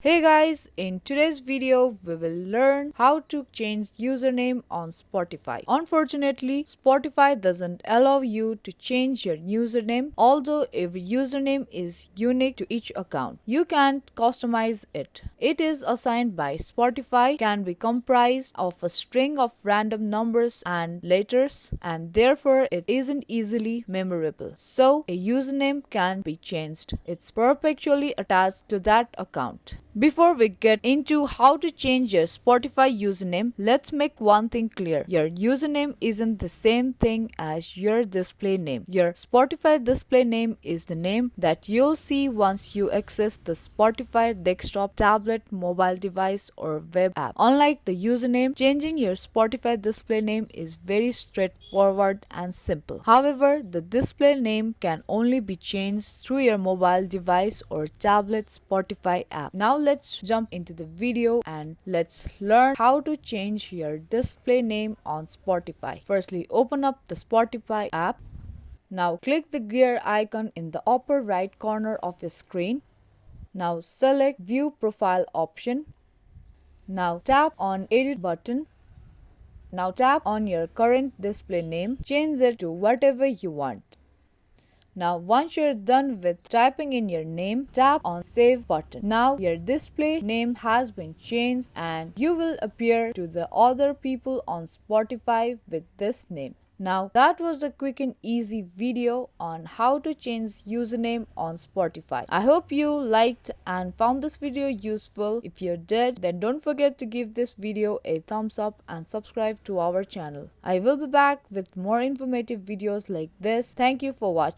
Hey guys, in today's video we will learn how to change username on Spotify. Unfortunately, Spotify doesn't allow you to change your username, although every username is unique to each account. You can't customize it. It is assigned by Spotify, can be comprised of a string of random numbers and letters, and therefore it isn't easily memorable. So a username can be changed. It's perpetually attached to that account. Before we get into how to change your Spotify username, let's make one thing clear. Your username isn't the same thing as your display name. Your Spotify display name is the name that you'll see once you access the Spotify desktop, tablet, mobile device, or web app. Unlike the username, changing your Spotify display name is very straightforward and simple. However, the display name can only be changed through your mobile device or tablet Spotify app. Now let's jump into the video and let's learn how to change your display name on Spotify. Firstly, open up the Spotify app. Now click the gear icon in the upper right corner of your screen. Now select View Profile option. Now tap on Edit button. Now tap on your current display name. Change it to whatever you want. Now once you're done with typing in your name, tap on Save button. Now your display name has been changed and you will appear to the other people on Spotify with this name. Now that was the quick and easy video on how to change username on Spotify. I hope you liked and found this video useful. If you did, then don't forget to give this video a thumbs up and subscribe to our channel. I will be back with more informative videos like this. Thank you for watching.